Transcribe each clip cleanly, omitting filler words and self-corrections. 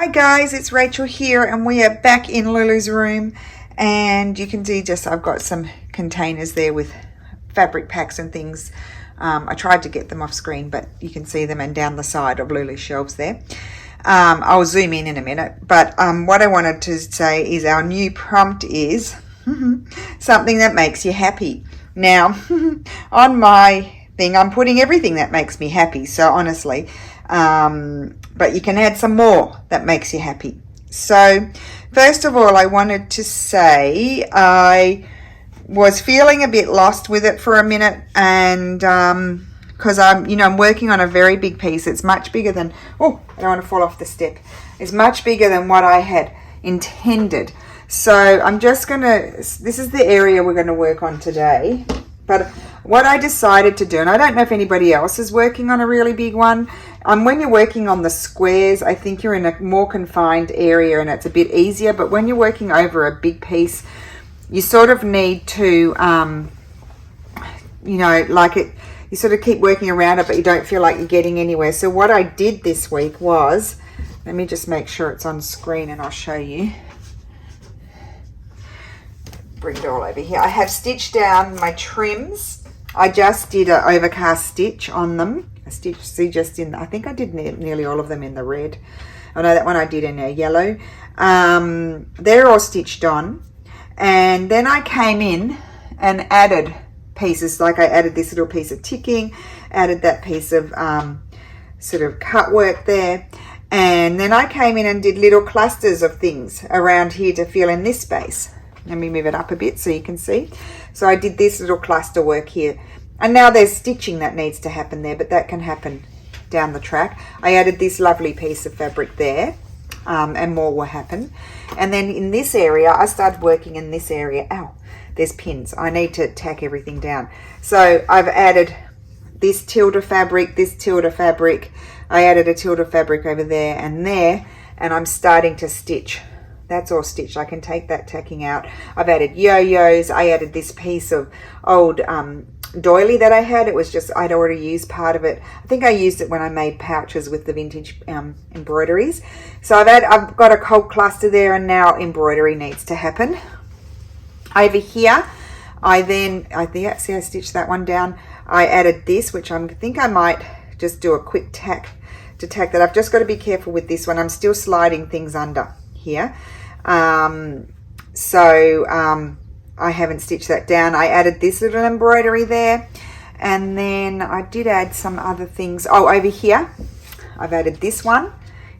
Hi guys, it's Rachel here and we are back in Lulu's room, and you can see I've got some containers there with fabric packs and things. I tried to get them off screen, but you can see them and down the side of Lulu's shelves there. I'll zoom in a minute, but what I wanted to say is our new prompt is something that makes you happy. Now, on my thing, I'm putting everything that makes me happy, so honestly, but you can add some more that makes you happy. So first of all, I wanted to say I was feeling a bit lost with it for a minute, and because I'm working on a very big piece. It's much bigger than, oh, I don't want to fall off the step. It's much bigger than what I had intended. So I'm just gonna, this is the area we're going to work on today. But what I decided to do, and I don't know if anybody else is working on a really big one, when you're working on the squares, I think you're in a more confined area and it's a bit easier. But when you're working over a big piece, you sort of need to, you sort of keep working around it, but you don't feel like you're getting anywhere. So what I did this week was, let me just make sure it's on screen and I'll show you. Bring it all over here. I have stitched down my trims. I just did an overcast stitch on them. I stitched, see, just in, I think I did nearly all of them in the red. Oh no, that one I did in a yellow. They're all stitched on. And then I came in and added pieces, like I added this little piece of ticking, added that piece of sort of cut work there. And then I came in and did little clusters of things around here to fill in this space. Let me move it up a bit so you can see. So I did this little cluster work here. And now there's stitching that needs to happen there, but that can happen down the track. I added this lovely piece of fabric there, and more will happen. And then in this area, I started working in this area. Ow, there's pins. I need to tack everything down. So I've added this tilde fabric, this tilde fabric. I added a tilde fabric over there, and I'm starting to stitch. That's all stitched. I can take that tacking out. I've added yo-yos. I added this piece of old doily that I had. It was just, I'd already used part of it. I think I used it when I made pouches with the vintage embroideries. So I've got a cold cluster there, and now embroidery needs to happen. Over here, I stitched that one down. I added this, which I think I might just do a quick tack to tack that. I've just got to be careful with this one. I'm still sliding things under here. I haven't stitched that down. I added this little embroidery there, and then I did add some other things. Oh, over here I've added this one.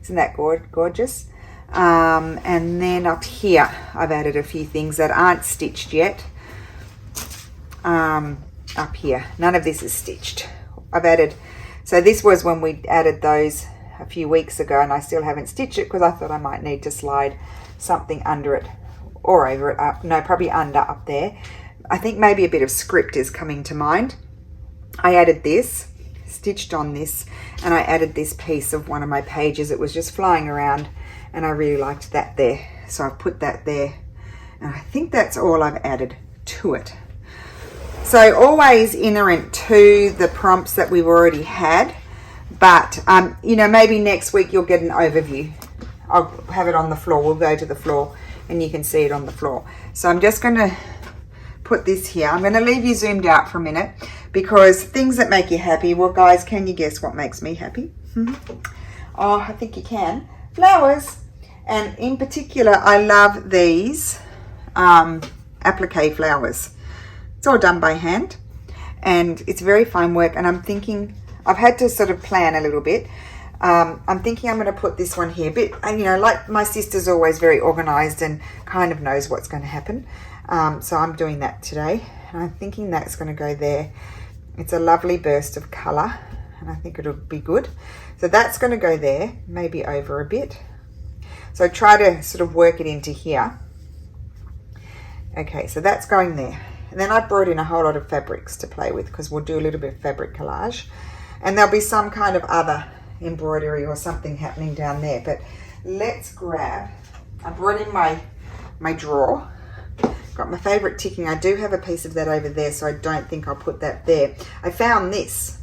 Isn't that gorgeous? And then up here I've added a few things that aren't stitched yet. Up here, none of this is stitched. I've added, so this was when we added those a few weeks ago, and I still haven't stitched it because I thought I might need to slide something under it or over it, up, no, probably under up there. I think maybe a bit of script is coming to mind. I added this, stitched on this, and I added this piece of one of my pages. It was just flying around and I really liked that there, so I've put that there, and I think that's all I've added to it. So always inherent to the prompts that we've already had, but maybe next week you'll get an overview. I'll have it on the floor. We'll go to the floor and you can see it on the floor. So I'm just going to put this here. I'm going to leave you zoomed out for a minute, because things that make you happy, well guys, can you guess what makes me happy? Oh, I think you can. Flowers. And in particular, I love these applique flowers. It's all done by hand and it's very fine work, and I'm thinking, I've had to sort of plan a little bit. I'm thinking I'm going to put this one here, like my sister's always very organized and kind of knows what's going to happen. So I'm doing that today, and I'm thinking that's going to go there. It's a lovely burst of color, and I think it'll be good. So that's going to go there, maybe over a bit. So try to sort of work it into here. Okay, so that's going there. And then I brought in a whole lot of fabrics to play with, because we'll do a little bit of fabric collage, and there'll be some kind of other embroidery or something happening down there. But let's grab, I brought in my drawer, got my favorite ticking. I do have a piece of that over there, so I don't think I'll put that there. I found this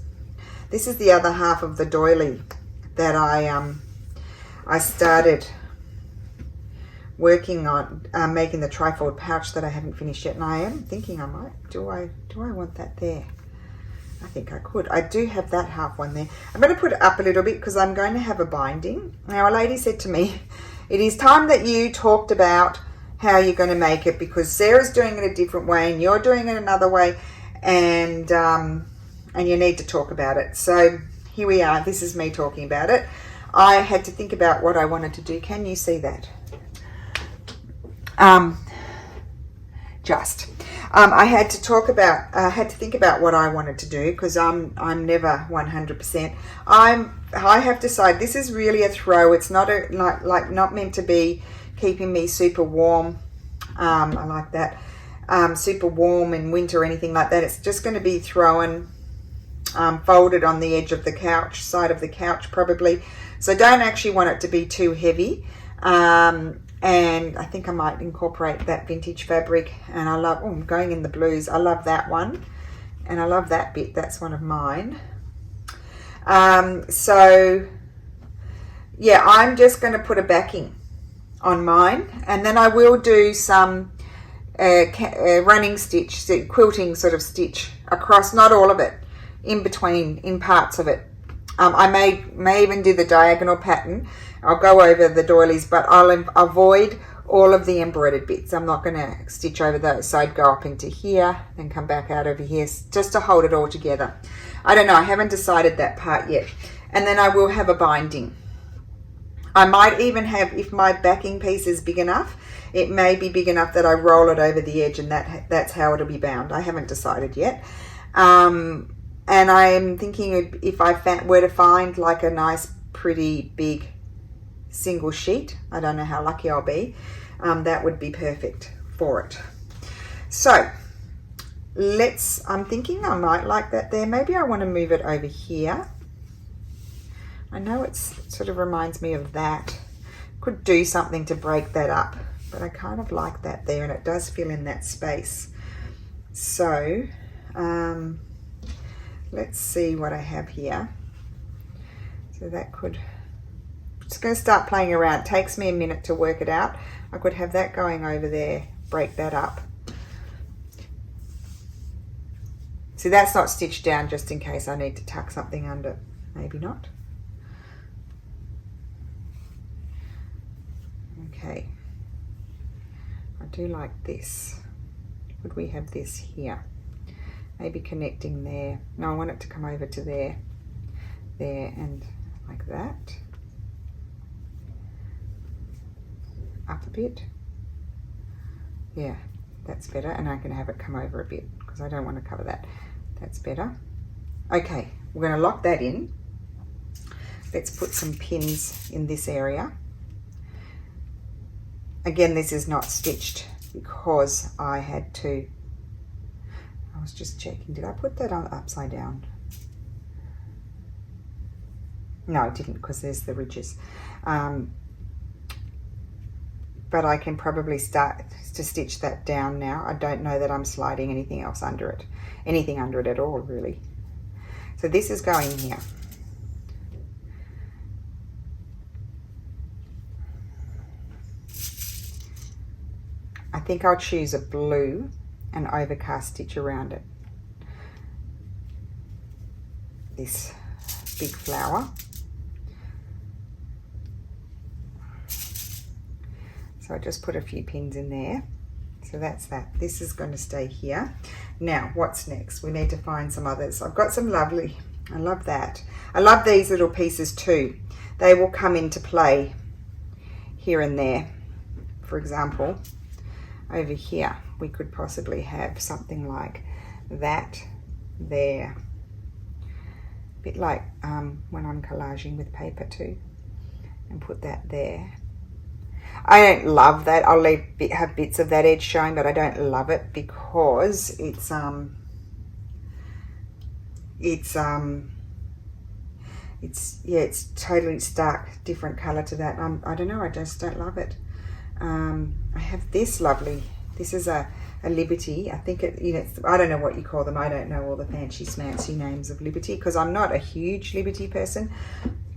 is the other half of the doily that I started working on making the trifold pouch that I haven't finished yet, and I am thinking I might. Do I want that there? I think I could. I do have that half one there. I'm going to put it up a little bit because I'm going to have a binding. Now, a lady said to me, it is time that you talked about how you're going to make it, because Sarah's doing it a different way and you're doing it another way, and you need to talk about it. So here we are. This is me talking about it. I had to think about what I wanted to do. Can you see that? I had to think about what I wanted to do, because I'm never 100%. I have decided this is really a throw. It's not not meant to be keeping me super warm. I like that. Super warm in winter or anything like that. It's just going to be thrown, folded on the edge of the couch, side of the couch probably. So don't actually want it to be too heavy. And I think I might incorporate that vintage fabric. And I love, I'm going in the blues. I love that one. And I love that bit. That's one of mine. So, yeah, I'm just going to put a backing on mine. And then I will do some running stitch, quilting sort of stitch across, not all of it, in between, in parts of it. I may even do the diagonal pattern. I'll go over the doilies, but I'll avoid all of the embroidered bits. I'm not going to stitch over those. So I'd go up into here, then come back out over here, just to hold it all together. I don't know. I haven't decided that part yet. And then I will have a binding. I might even have, if my backing piece is big enough, it may be big enough that I roll it over the edge, and that's how it'll be bound. I haven't decided yet. And I'm thinking if I were to find like a nice, pretty big single sheet, I don't know how lucky I'll be, that would be perfect for it. So I'm thinking I might like that there. Maybe I want to move it over here. I know it sort of reminds me of that. Could do something to break that up, but I kind of like that there, and it does fill in that space. So let's see what I have here. So that could, just going to start playing around. It takes me a minute to work it out. I could have that going over there, break that up. See, that's not stitched down, just in case I need to tuck something under. Maybe not. Okay. I do like this. Would we have this here? Maybe connecting there. No, I want it to come over to there, and like that. Up a bit. Yeah, that's better. And I can have it come over a bit because I don't want to cover that. That's better. Okay, we're going to lock that in. Let's put some pins in this area. Again, this is not stitched because I had to. I was just checking. Did I put that on upside down? No, I didn't, because there's the ridges. But I can probably start to stitch that down now. I don't know that I'm sliding anything else under it. Anything under it at all, really. So this is going here. I think I'll choose a blue and overcast stitch around it. This big flower. So I just put a few pins in there. So that's that. This is going to stay here. Now, what's next? We need to find some others. I've got some lovely, I love that. I love these little pieces too. They will come into play here and there. For example, over here, we could possibly have something like that there. A bit like when I'm collaging with paper too, and put that there. I don't love that. I'll have bits of that edge showing, but I don't love it because it's totally stark, different color to that. I don't know. I just don't love it. I have this lovely. This is a Liberty. I think it. I don't know what you call them. I don't know all the fancy smancy names of Liberty because I'm not a huge Liberty person,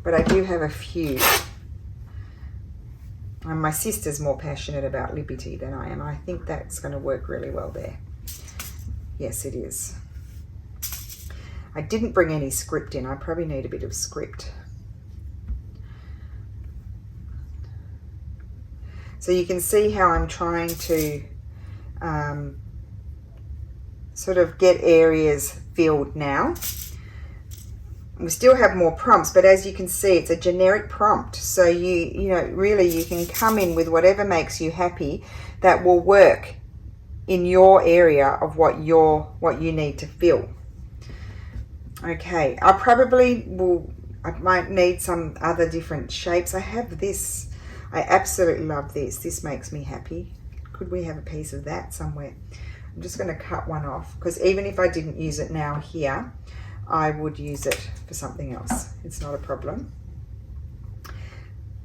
but I do have a few. And my sister's more passionate about Liberty than I am. I think that's going to work really well there. Yes, it is. I didn't bring any script in. I probably need a bit of script. So you can see how I'm trying to sort of get areas filled now. We still have more prompts, but as you can see, it's a generic prompt. So you know, really you can come in with whatever makes you happy that will work in your area of what you need to fill. Okay, I might need some other different shapes. I have this. I absolutely love this. This makes me happy. Could we have a piece of that somewhere? I'm just going to cut one off, because even if I didn't use it now here, I would use it for something else. It's not a problem.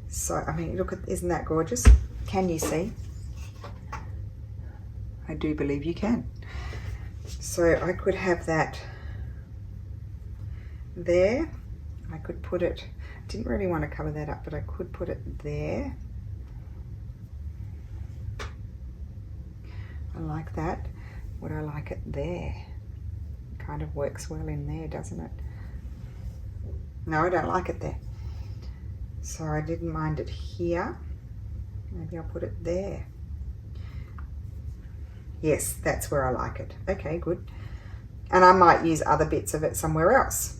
So, I mean, look at, isn't that gorgeous? Can you see? I do believe you can. So I could have that there. I could put it, didn't really want to cover that up, but I could put it there. I like that. Would I like it there? Kind of works well in there, doesn't it? No, I don't like it there. So I didn't mind it here. Maybe I'll put it there. Yes, that's where I like it. Okay, good. And I might use other bits of it somewhere else.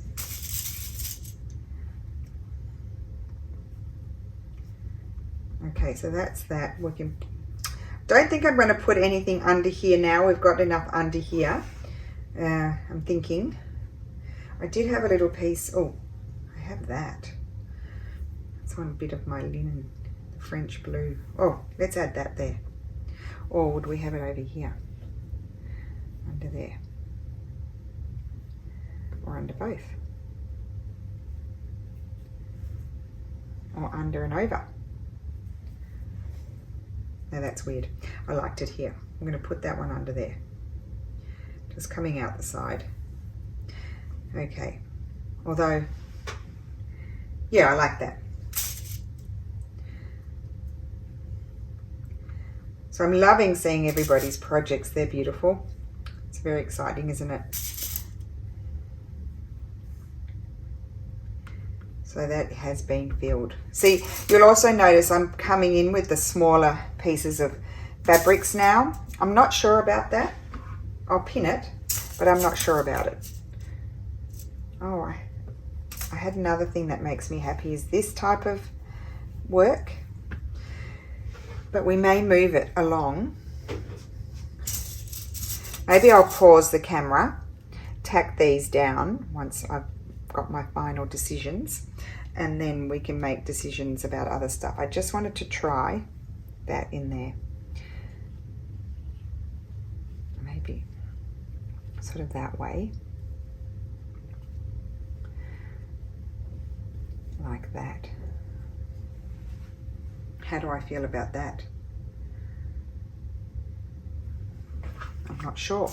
Okay, so that's that. We can. Don't think I'm going to put anything under here now. We've got enough under here. I'm thinking. I did have a little piece. Oh, I have that. That's one bit of my linen, the French blue. Oh, let's add that there. Or would we have it over here? Under there. Or under both. Or under and over. Now that's weird. I liked it here. I'm going to put that one under there. Just coming out the side. Okay. Although, yeah, I like that. So I'm loving seeing everybody's projects. They're beautiful. It's very exciting, isn't it? So that has been filled. See, you'll also notice I'm coming in with the smaller pieces of fabrics now. I'm not sure about that. I'll pin it, but I'm not sure about it. Oh, I had another thing that makes me happy is this type of work. But we may move it along. Maybe I'll pause the camera, tack these down once I've got my final decisions, and then we can make decisions about other stuff. I just wanted to try that in there. Maybe sort of that way. Like that. How do I feel about that? I'm not sure.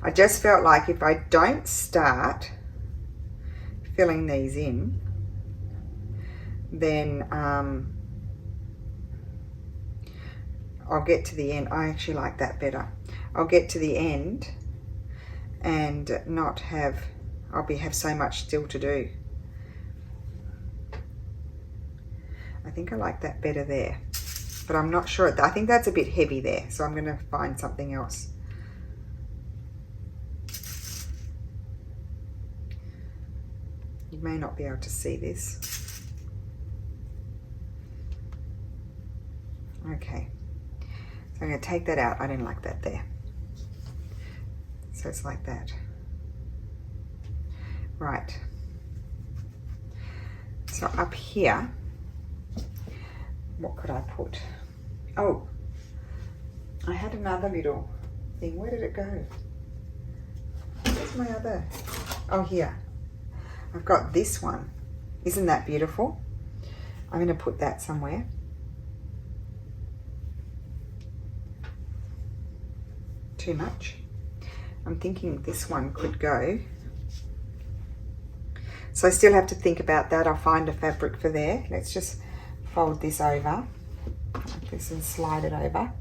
I just felt like if I don't start filling these in, then I'll get to the end. I actually like that better. I'll get to the end and not have, have so much still to do. I think I like that better there, but I'm not sure. I think that's a bit heavy there, so I'm going to find something else. You may not be able to see this. Okay. So I'm going to take that out. I didn't like that there. So it's like that. Right. So up here, what could I put? Oh, I had another little thing. Where did it go? Where's my other? Oh, here. I've got this one. Isn't that beautiful? I'm going to put that somewhere. too much. I'm thinking this one could go. So I still have to think about that. I'll find a fabric for there. Let's just fold this over like this and slide it over.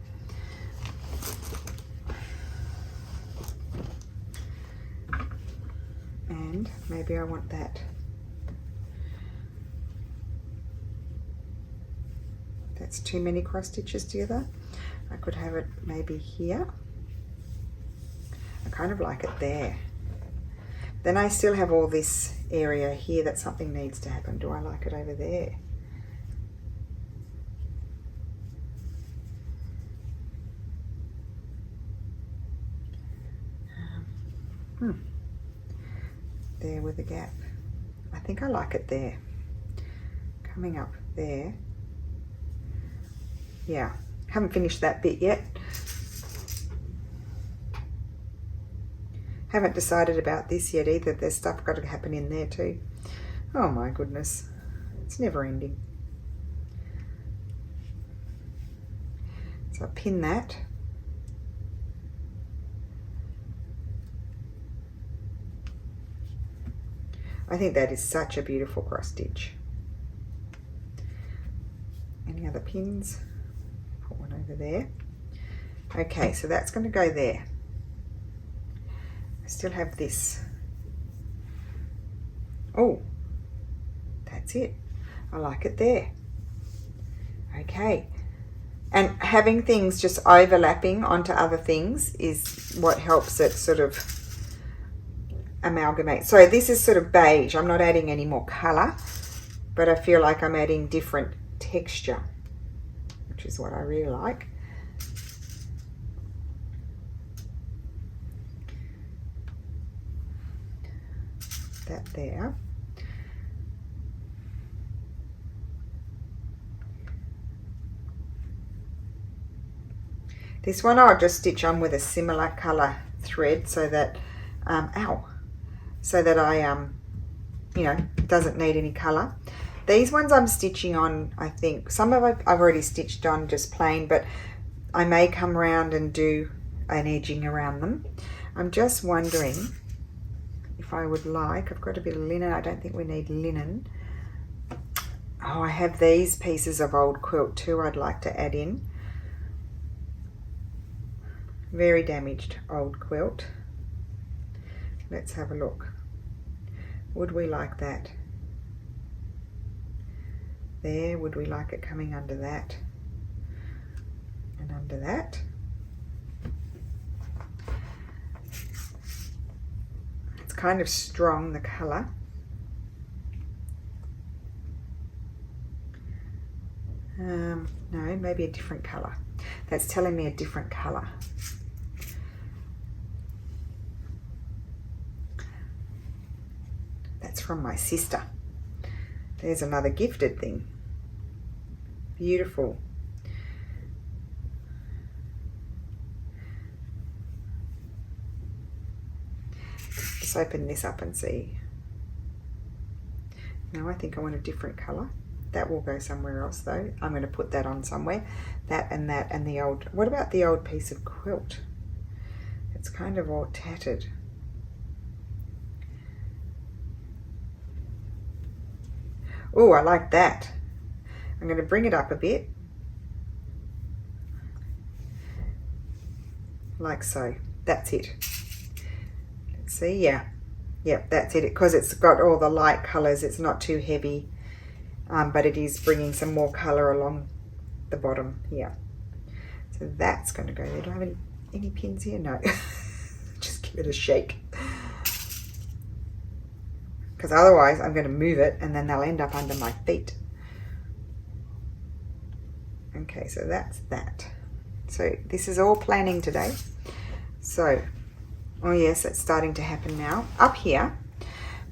And maybe I want that. That's too many cross stitches together. I could have it maybe here. I kind of like it there. Then I still have all this area here that something needs to happen. Do I like it over there? There with a gap. I think I like it there. Coming up there. Yeah, haven't finished that bit yet. Haven't decided about this yet either. There's stuff got to happen in there too. Oh my goodness, it's never ending. So I pin that. I think that is such a beautiful cross stitch. Any other pins? Put one over there. Okay, so that's going to go there. I still have this. Oh, that's it. I like it there. Okay. And having things just overlapping onto other things is what helps it sort of amalgamate. So this is sort of beige. I'm not adding any more color, but I feel like I'm adding different texture, which is what I really like. That there. This one I'll just stitch on with a similar color thread so that so that I you know, doesn't need any color. These ones I'm stitching on, I think some of I've already stitched on just plain, but I may come around and do an edging around them. I'm just wondering if I would like, I've got a bit of linen. I don't think we need linen. Oh, I have these pieces of old quilt too I'd like to add in. Very damaged old quilt. Let's have a look. Would we like that? There, would we like it coming under that? And under that? It's kind of strong, the colour. No, maybe a different colour. That's telling me a different colour. That's from my sister. There's another gifted thing. Beautiful. Just open this up and see. No, I think I want a different colour. That will go somewhere else though. I'm going to put that on somewhere. That and the old. What about the old piece of quilt? It's kind of all tattered. Oh, I like that. I'm going to bring it up a bit. Like so. That's it. Let's see. Yeah. Yep, that's it. Because it's got all the light colours. It's not too heavy. But it is bringing some more colour along the bottom here. So that's going to go there. Do I have any pins here? No. Just give it a shake. Because otherwise I'm going to move it and then they'll end up under my feet. Okay, so that's that. So this is all planning today. So, oh yes, it's starting to happen now. Up here,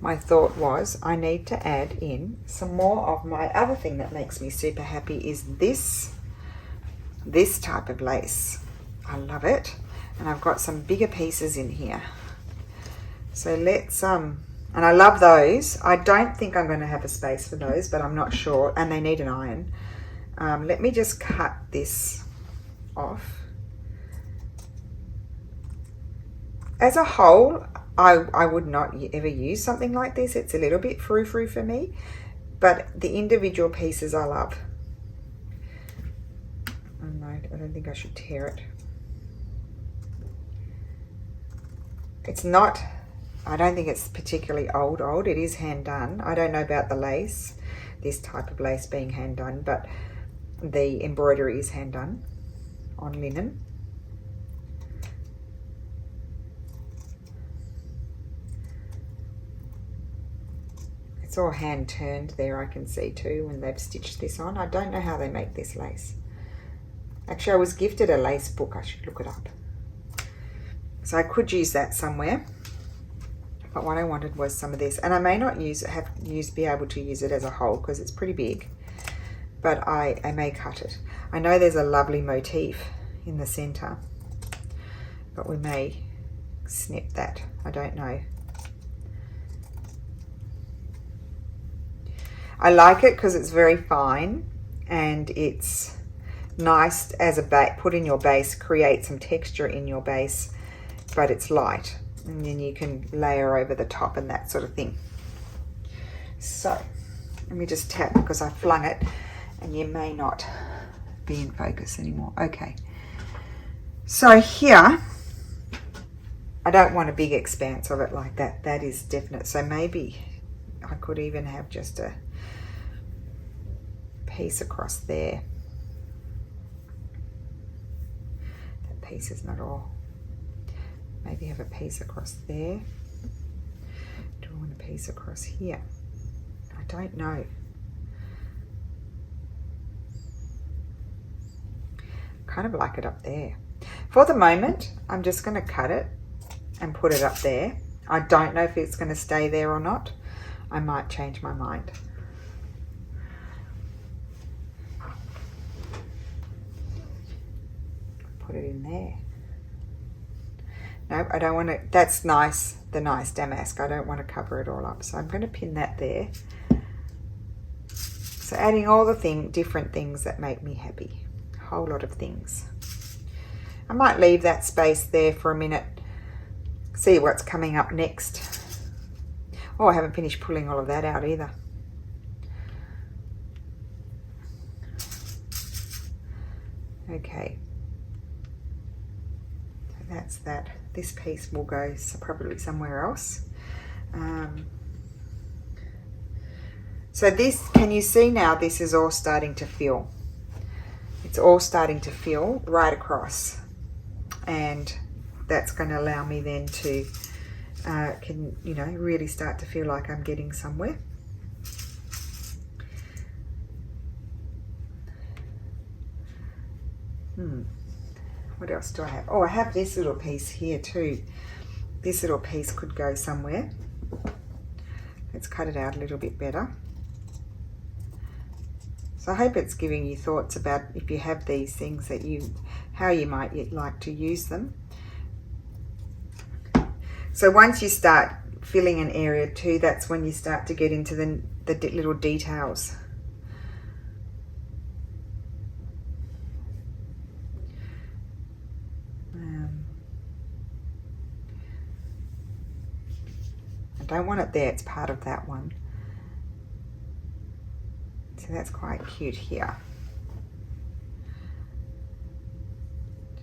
my thought was I need to add in some more of my other thing that makes me super happy is this type of lace. I love it. And I've got some bigger pieces in here. So let's, and I love those. I don't think I'm going to have a space for those, but I'm not sure. And they need an iron. Let me just cut this off. As a whole, I would not ever use something like this. It's a little bit frou-frou for me, but the individual pieces I love. Oh no, I don't think I should tear it. It's not, I don't think it's particularly old. It is hand done. I don't know about the lace, this type of lace being hand done, but the embroidery is hand done on linen. It's all hand turned there, I can see too, when they've stitched this on. I don't know how they make this lace. Actually, I was gifted a lace book. I should look it up. So I could use that somewhere. But what I wanted was some of this. And I may not be able to use it as a whole because it's pretty big. But I may cut it. I know there's a lovely motif in the center. But we may snip that. I don't know. I like it because it's very fine and it's nice as a base. Put in your base, create some texture in your base, but it's light, and then you can layer over the top and that sort of thing. So let me just tap because I flung it and you may not be in focus anymore. Okay, so here I don't want a big expanse of it like that. That is definite. So maybe I could even have just a piece across there. That piece is not all. Maybe have a piece across there. Do I want a piece across here? I don't know. Kind of like it up there. For the moment, I'm just going to cut it and put it up there. I don't know if it's going to stay there or not. I might change my mind. Put it in there. No, I don't want to. That's nice, the nice damask. I don't want to cover it all up. So I'm going to pin that there. So adding all the different things that make me happy. A whole lot of things. I might leave that space there for a minute. See what's coming up next. Oh, I haven't finished pulling all of that out either. Okay. That's that. This piece will go probably somewhere else. So this, can you see now, this is all starting to fill. It's all starting to fill right across. And that's going to allow me then to, really start to feel like I'm getting somewhere. What else do I have? Oh, I have this little piece here too. This little piece could go somewhere. Let's cut it out a little bit better. So I hope it's giving you thoughts about if you have these things that how you might like to use them. So once you start filling an area too, that's when you start to get into the little details. I don't want it there, it's part of that one. So that's quite cute here.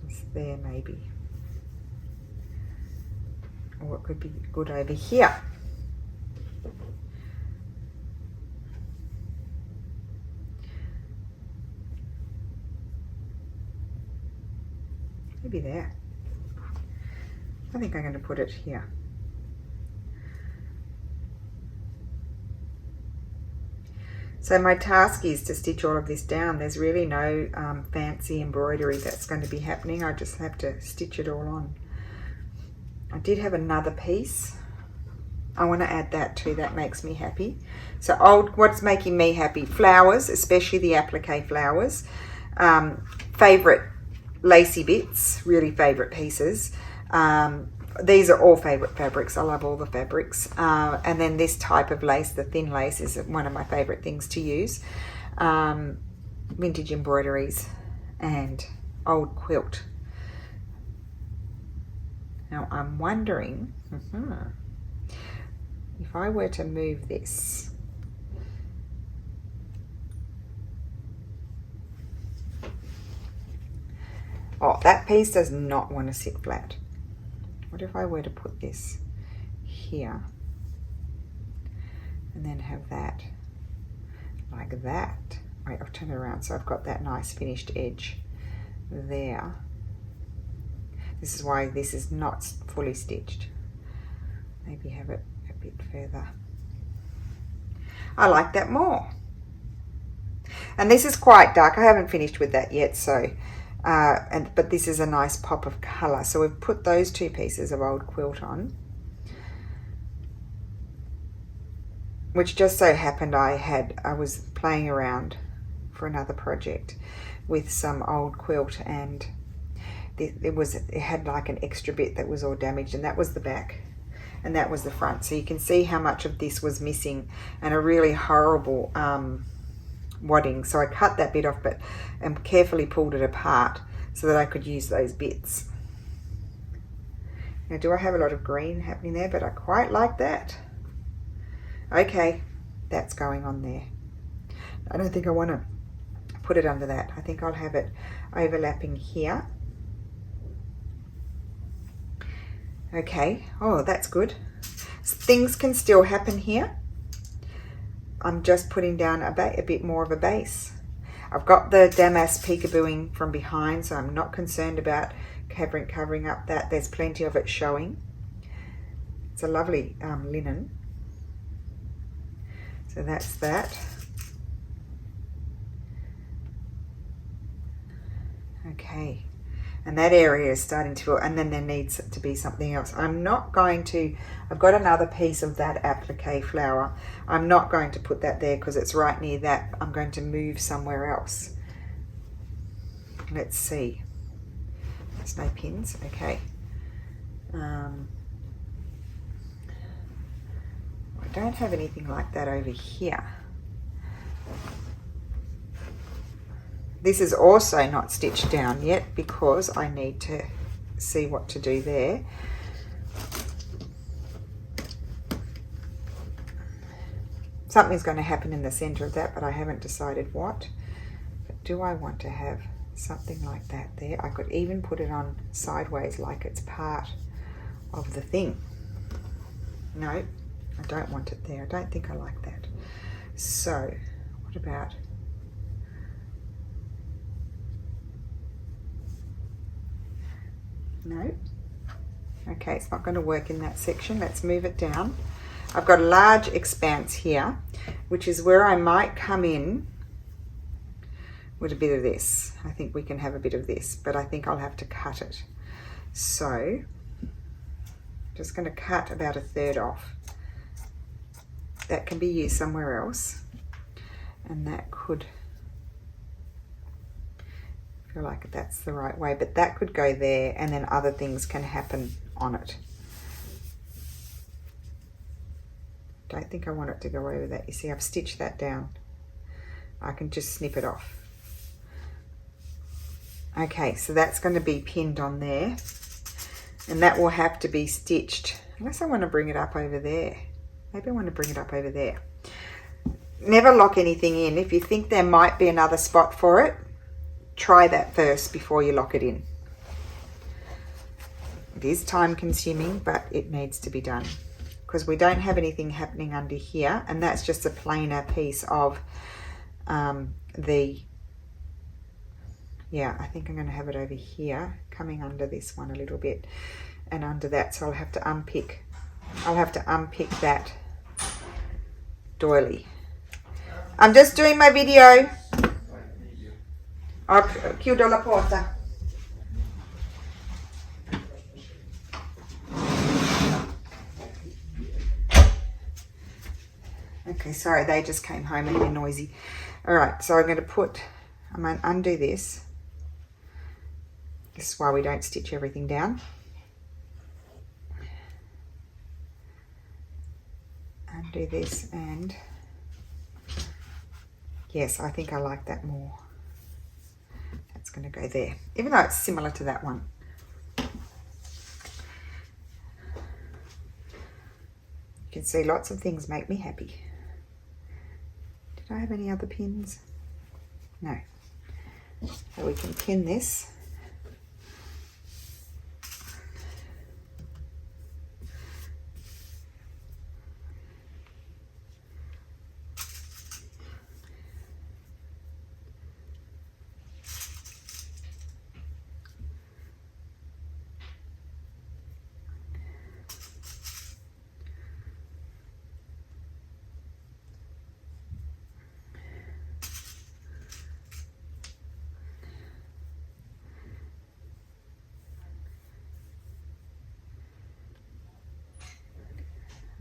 Just there maybe. Or it could be good over here. Maybe there. I think I'm going to put it here. So my task is to stitch all of this down. There's really no fancy embroidery that's going to be happening. I just have to stitch it all on. I did have another piece. I want to add that too. That makes me happy. So what's making me happy? Flowers, especially the applique flowers. Favorite lacy bits, really favorite pieces. These are all favorite fabrics. I love all the fabrics. And then this type of lace, the thin lace, is one of my favorite things to use. Vintage embroideries and old quilt. Now I'm wondering if I were to move this, oh, that piece does not want to sit flat. What if I were to put this here and then have that like that? Wait, I'll turn it around so I've got that nice finished edge there. This is why this is not fully stitched. Maybe have it a bit further. I like that more. And this is quite dark. I haven't finished with that yet, so but this is a nice pop of colour. So we've put those two pieces of old quilt on, which just so happened I was playing around for another project with some old quilt, and it had like an extra bit that was all damaged, and that was the back and that was the front. So you can see how much of this was missing, and a really horrible wadding. So I cut that bit off, but carefully pulled it apart so that I could use those bits. Now, do I have a lot of green happening there? But I quite like that. Okay, that's going on there. I don't think I want to put it under that. I think I'll have it overlapping here. Okay, oh, that's good. Things can still happen here. I'm just putting down a bit more of a base. I've got the damask peekabooing from behind, so I'm not concerned about covering up that. There's plenty of it showing. It's a lovely linen. So that's that. Okay. And that area is starting to, and then there needs to be something else. I've got another piece of that applique flower. I'm not going to put that there because it's right near that. I'm going to move somewhere else. Let's see. There's no pins, okay. I don't have anything like that over here. This is also not stitched down yet because I need to see what to do there. Something's going to happen in the center of that, but I haven't decided what. But do I want to have something like that there? I could even put it on sideways like it's part of the thing. No, I don't want it there. I don't think I like that. So what about... No. Okay, it's not going to work in that section. Let's move it down. I've got a large expanse here, which is where I might come in with a bit of this. I think we can have a bit of this, but I think I'll have to cut it. So, just going to cut about 1/3 off. That can be used somewhere else, and that could... feel like that's the right way, but that could go there, and then other things can happen on it. Don't think I want it to go over that. You see, I've stitched that down. I can just snip it off. Okay, so that's going to be pinned on there, and that will have to be stitched, unless I want to bring it up over there. Maybe I want to bring it up over there. Never lock anything in. If you think there might be another spot for it, try that first before you lock it in. It is time consuming, but it needs to be done because we don't have anything happening under here, and that's just a plainer piece of yeah, I think I'm going to have it over here, coming under this one a little bit and under that, so I'll have to unpick that doily. I'm just doing my video. Chiudo la porta. Okay, sorry, they just came home and they're noisy. All right, so I'm going to undo this. This is why we don't stitch everything down. Undo this, and yes, I think I like that more. It's going to go there, even though it's similar to that one. can see lots of things make me happy. Did I have any other pins? No. So we can pin this.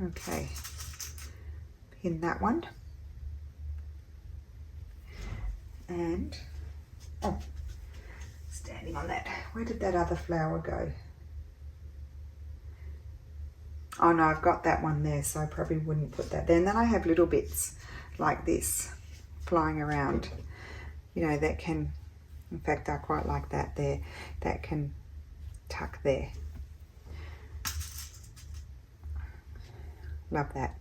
Okay, pin that one, and oh, standing on that, where did that other flower go? Oh no, I've got that one there, so I probably wouldn't put that there. And then I have little bits like this flying around, you know, that can, in fact I quite like that there, that can tuck there. Love that.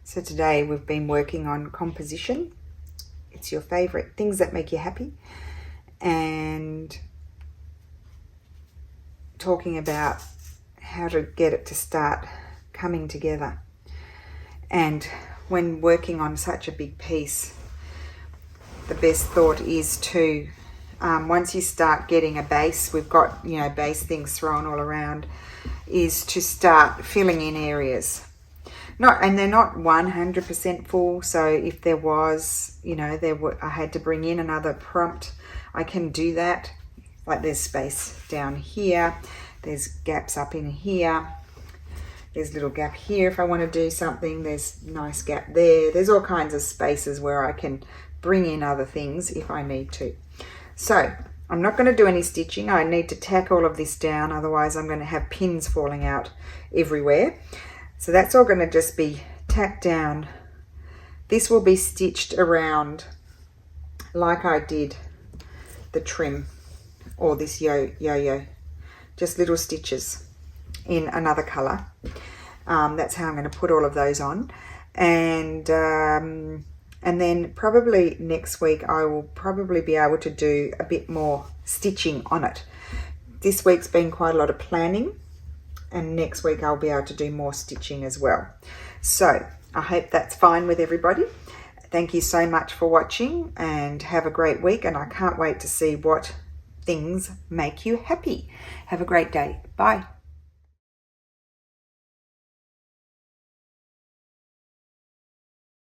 So today we've been working on composition. It's your favorite things that make you happy, and talking about how to get it to start coming together. And when working on such a big piece, the best thought is to once you start getting a base, we've got, you know, base things thrown all around, is to start filling in areas. And they're not 100% full, so if there was, you know, I had to bring in another prompt, I can do that. Like there's space down here, there's gaps up in here, there's a little gap here if I want to do something, there's a nice gap there. There's all kinds of spaces where I can bring in other things if I need to. So I'm not going to do any stitching. I need to tack all of this down, otherwise I'm going to have pins falling out everywhere. So that's all going to just be tacked down. This will be stitched around like I did the trim or this yo-yo, just little stitches in another color. That's how I'm going to put all of those on. And then probably next week I will probably be able to do a bit more stitching on it. This week's been quite a lot of planning, and next week I'll be able to do more stitching as well. So I hope that's fine with everybody. Thank you so much for watching, and have a great week, and I can't wait to see what things make you happy. Have a great day. Bye.